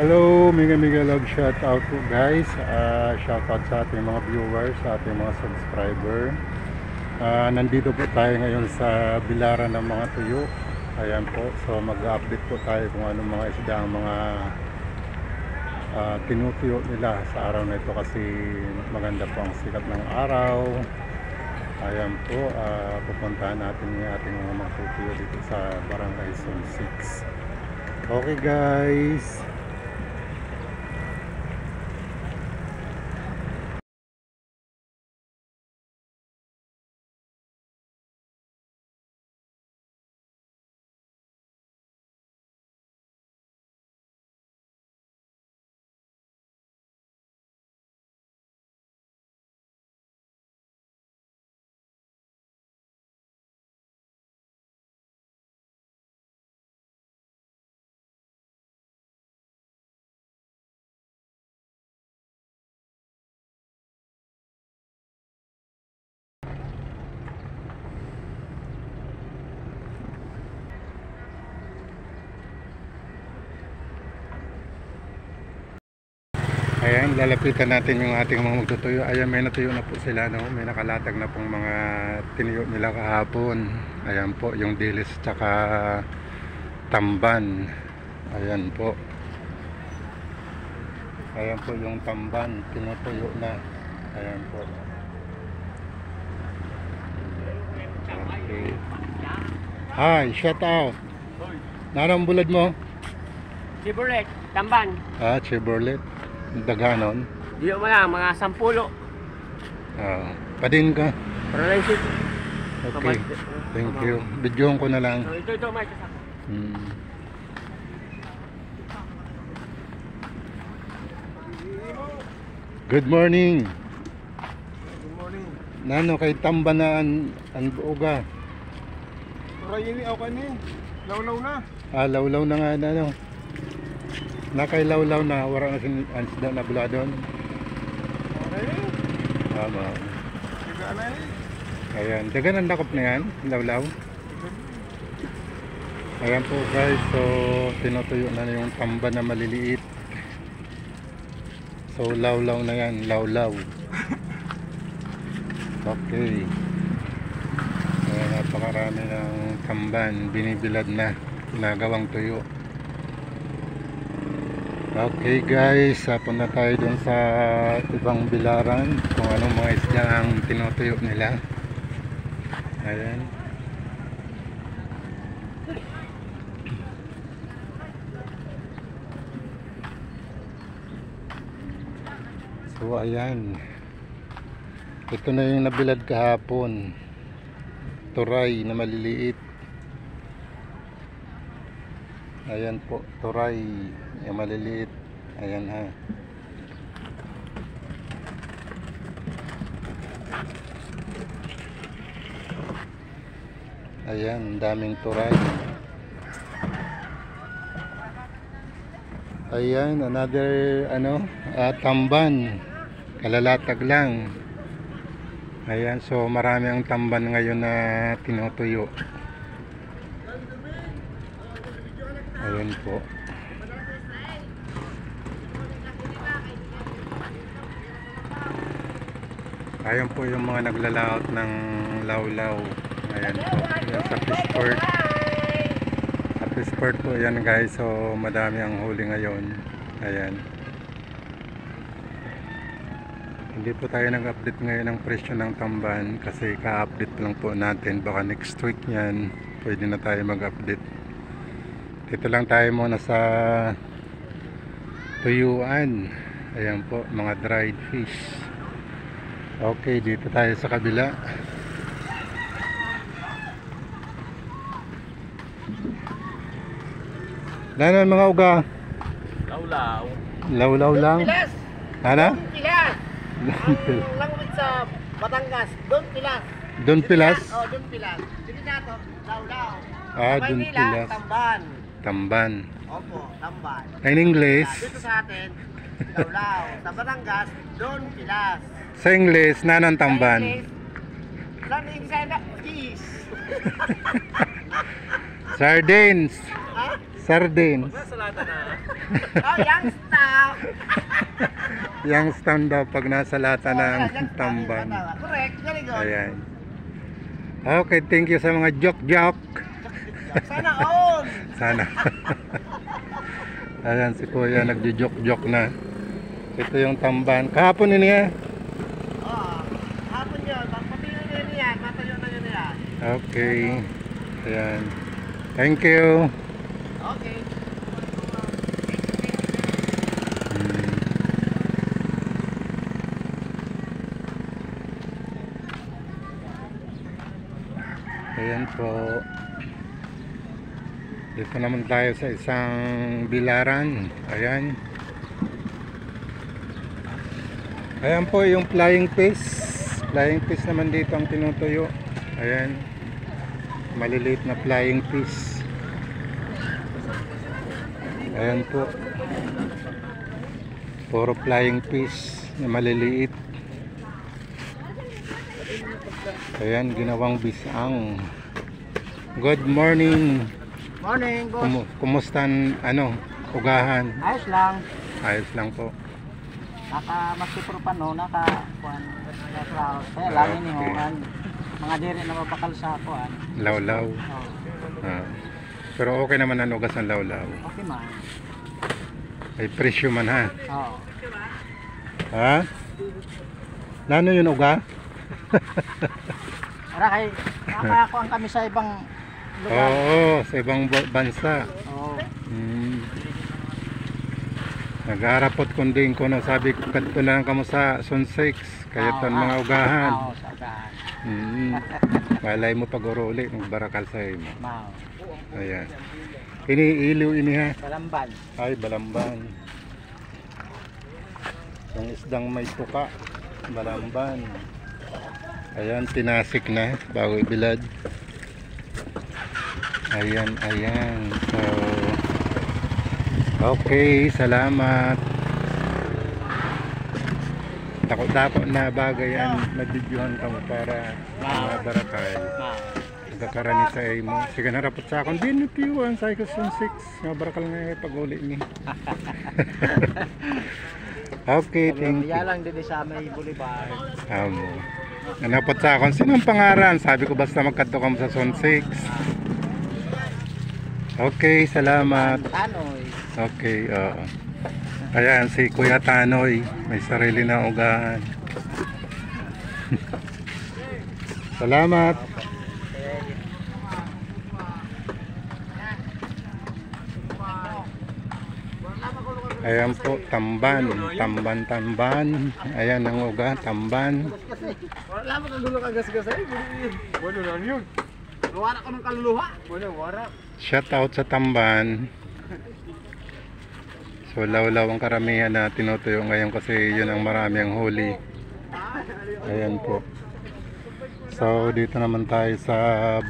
Hello, mega love shout out po guys. Shout out sa ating mga viewers, sa ating mga subscriber. Nandito po tayo ngayon sa bilaran ng mga tuyo. Ayan po, so mag-update po tayo kung anong mga isda ang mga tinutuyo nila sa araw na ito kasi maganda po ang sikat ng araw. Ayan po, pupuntahan natin yung ating mga magtutuyo dito sa Barangay Zone 6. Okay guys. Ayan, lalapitan natin yung ating mga magtutuyo. Ayan, may natuyo na po sila, no? May nakalatag na pong mga tinuyo nila kahapon. Ayan po, yung dilis tsaka tamban. Ayan po. Ayan po yung tamban, tinutuyo na. Ayan po. Okay. Hi, shout out. Narang bulad mo? Chevrolet, tamban. Chevrolet. Daghanon. Diyo mo lang, mga 10. Padin ka. Paralyzed. Okay. Thank you. Videoon ko na lang. Ito, may Good morning. Good morning. Nano kay tamba na ang buoga. Rayini ako ni. Lawlaw na. Lawlaw na nga ano. Nakay lawlaw na wala na sin ansda na buladon. Okay. Tama. Tiga na eh. Ayan, dagan ang dakop na yan, lawlaw. Ayan po guys, so tinutuyo na yung tamba na maliliit. So lawlaw na yan, lawlaw. Okay. Ayan, napakarami ng tamban, binibilad na, ginagawang tuyo. Okay guys, punta tayo dun sa ibang bilaran kung anong mga isda ang tinutuyo nila. Ayan. So ayan. Ito na yung nabilad kahapon. Turay na maliliit. Ayan po, turay yung maliliit. Ayan ha. Ayan, daming turay. Ayan, another tamban. Kalalatag lang. Ayan, so marami ang tamban ngayon na tinutuyo. Ayan po. Ayan po yung mga naglalaot ng lawlaw. Ayan po. Ayan sa Fishport. Sa Fishport po yan guys. So madami ang huli ngayon. Ayan. Hindi po tayo nag-update ngayon ng presyo ng tamban. Kasi ka-update lang po natin. Baka next week yan pwede na tayo mag-update. Dito lang tayo muna sa tuyuan. Ayan po, mga dried fish. Okay, dito tayo sa kabila. Lanan mga uga? Lawlaw. Lawlaw lang? Pilas. Ano? Pilas. Ang language sa Batangas, Don Pilas. Don Pilas? Oh, Don Pilas. Dito na to, lawlaw. Don Pilas. Tamban. Tamban. Opo, tamban. In English? Dito sa atin, lawlaw. Sa Batangas, Don Pilas. Sa English, nanang tamban? Running sa cheese. Sardines. Ha? Sardines. Oh, young staff. Yang stand daw pag nasa lata ng tamban. Correct, very good. Ayan. Okay, thank you sa mga joke-joke. Sana all. Sana. Ayan, si Kuya nagjo-joke-joke na. Ito yung tamban. Kahapon ini eh. Oh, hapon yun. Pagpapilo na yun yan. Matayo na yun yan. Okay. Ayan. Thank you. Okay. Ayan po. Dito naman tayo sa isang bilaran. Ayan. Ayan po yung flying fish. Flying fish naman dito ang tinutuyo. Ayan. Maliliit na flying fish. Ayan po. Puro flying fish na maliliit. Ayan, ginawang bisang. Good morning. Morning, boss. Kumusta ugahan? Ayos lang. Ayos lang po. Naka-masipro pa no, naka-kuhan. Kaya lagi ni Okay. Hoan. Mga diri na mapakal sa kuhan. Lawlaw. Oh, Ah. Pero okay naman ang ugas ng lawlaw. okay man. Ay presyo man ha. Oo. Ha? Nano yun uga? Para kay nakakuhan kami sa ibang lugar. Oo, sa ibang bansa. Oo. Nag-aarapot kundin ko na sabi ko kadto lang kamo sa Zone 6 kayo tan mga ugahan. Oo, sa ugahan. Malay mo pag uruli ng barakal sa imo. Mao. Ayan. Iniiliw ini ha. Balamban. Ay balamban. Yung isdang may tuka, balamban. Ayan, tinasik na bago ibilad. Ayan, ayan. So okay, salamat. Takot-takot na bagay yan. Nabidyohan ka mo para mga barakal. Mao. Nagkakarani sa imo. Sige na rapot sa akon. Din nitiwan sa Zone 6. Mga barakal na pag-uli ni. Okay, thank you. Yalang din sa may Boulevard. Amo. Nanapot sa akon. Sinong pangaran? Sabi ko basta magkadto ka mo sa Zone 6. Okay, salamat. Tanoy. Okay, oo. Ayan, si Kuya Tanoy. May sarili na ugahan. Salamat. Ayan po, tamban. Tamban. Ayan ang uga, tamban. Wala mo kang dulo kagas-gas ay. Bueno na yun. Wala ka ng kaluluha. Bueno, wara. Shout out sa tamban. So lawlaw ang karamihan na tinutuyo ngayon kasi yun ang marami ang huli. Ayan po. So dito naman tayo sa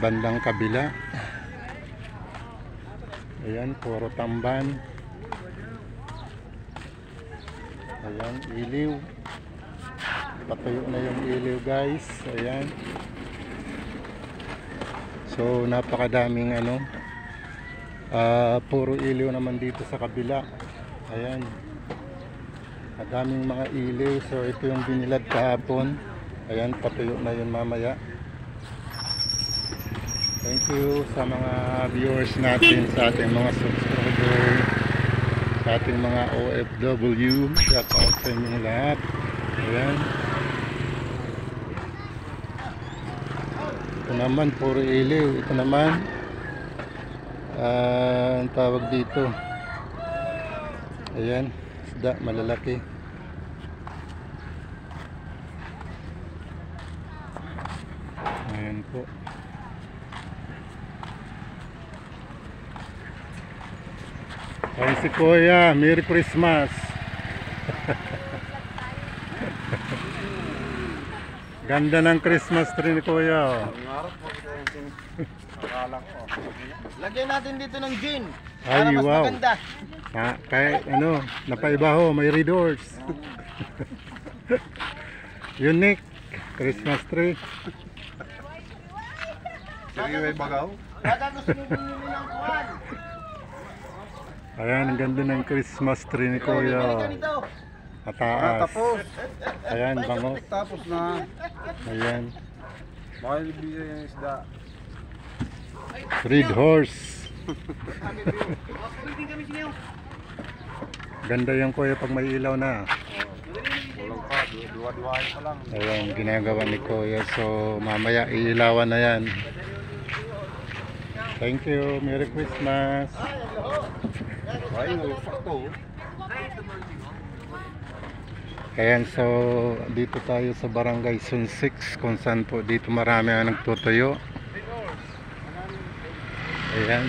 bandang kabila. Ayan, puro tamban. Ayan, iliw. Patuyo na yung iliw guys. Ayan. So napakadaming puro iliw naman dito sa kabila. Ayan. Madaming mga iliw. So ito yung binilad kahapon. Ayan, patuyo na yun mamaya. Thank you sa mga viewers natin, sa ating mga subscriber, sa ating mga OFW. Shout out sa inyong lahat. Ayan. Ito naman, puro iliw. Ito naman, ang tawag dito. Ayan, isda, malalaki. Ayan po. Ay si Kuya, Merry Christmas. Ganda ng Christmas tree ni Kuya. Lagyan natin dito ng gin. Ay, Para mas wow. maganda. Kahit napaiba ho, may red doors. Unique Christmas tree. Sige, may bagaw. Baka gusto nyo bumili ng kuwan. Ayan, ang ganda ng Christmas tree ni Kuya. Mataas. Tapos. Ayan, bango. Tapos na. Ayan. Mahal bigay yung isda. Red horse. Ganda yung Kuya pag may ilaw na. Walang pa. Duwa-duwain pa lang. Ayan, ginagawa ni Kuya. So, mamaya iilawan na yan. Thank you. Merry Christmas. Ay, sakto. Ayan, so dito tayo sa Barangay Sun 6 kung saan po dito marami ang nagtutuyo. Ayan.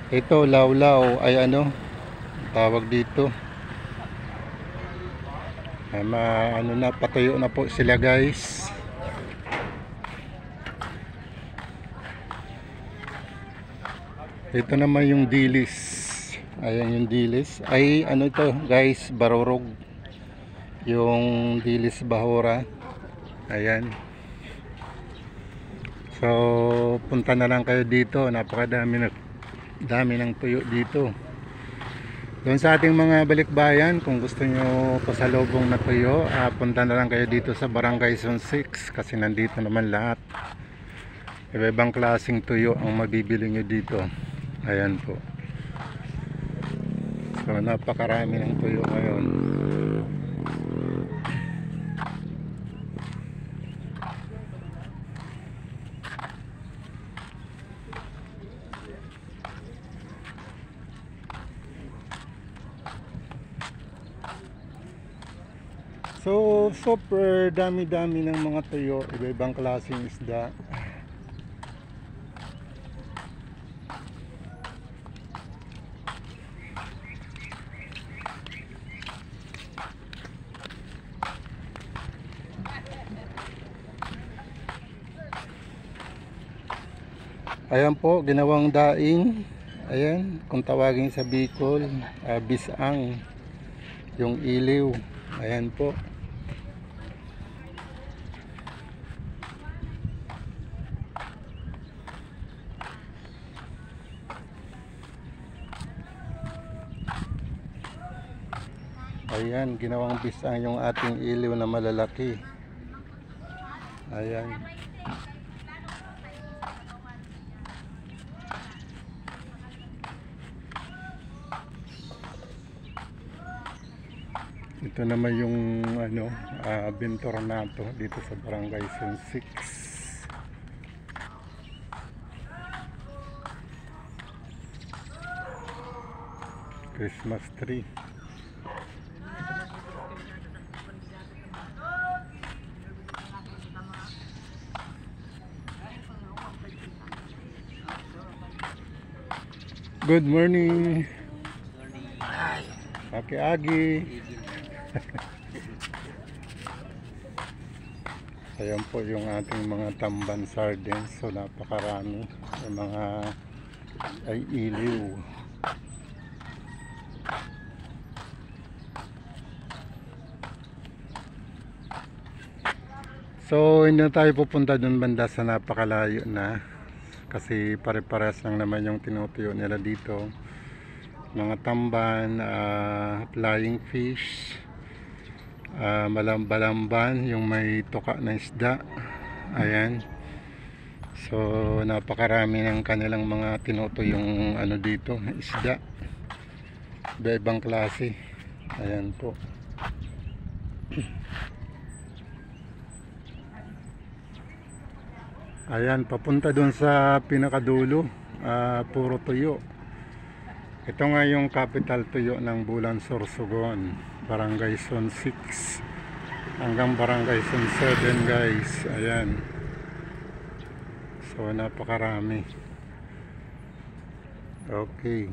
Ito, lawlaw ay ano tawag dito. Ay, ano na, patuyo na po sila guys. Ito naman yung dilis. Ayan yung dilis. Ay ano ito guys, barurog. Yung dilis bahura. Ayan. So punta na lang kayo dito. Napakadami ng tuyo dito. Doon sa ating mga balikbayan, kung gusto nyo pasalubong na tuyo, punta na lang kayo dito sa Barangay Sun 6 kasi nandito naman lahat. Iba-ibang klaseng tuyo ang mabibili nyo dito. Ayan po. So napakarami ng tuyo ngayon. So super dami-dami ng mga tuyo, iba-ibang klaseng isda. Ayan po, ginawang daing. Ayan, kung tawagin sa Bicol, bisang. Yung iliw. Ayan po. Ayan, ginawang bisang yung ating iliw na malalaki. Ayan. Ito naman yung ano, Bintornato dito sa Barangay Sun 6. Christmas tree. Good morning. Okay, Agi. Ayan po yung ating mga tamban sardines. So napakarami. Yung mga ay iliw. So hindi na tayo pupunta dun banda sa napakalayo na. Kasi pare-pares lang naman yung tinutuyo nila dito. Mga tamban, flying fish, malambalamban, yung may tuka na isda. Ayan. So napakarami ng kanilang mga tinutuyong ano dito, isda. Iba-ibang klase. Ayan po. Ayan, papunta dun sa pinakadulo, puro tuyo. Ito nga yung capital tuyo ng Bulan Sorsogon, Barangay Sun 6 hanggang Barangay Sun 7 guys. Ayan. So napakarami. Okay.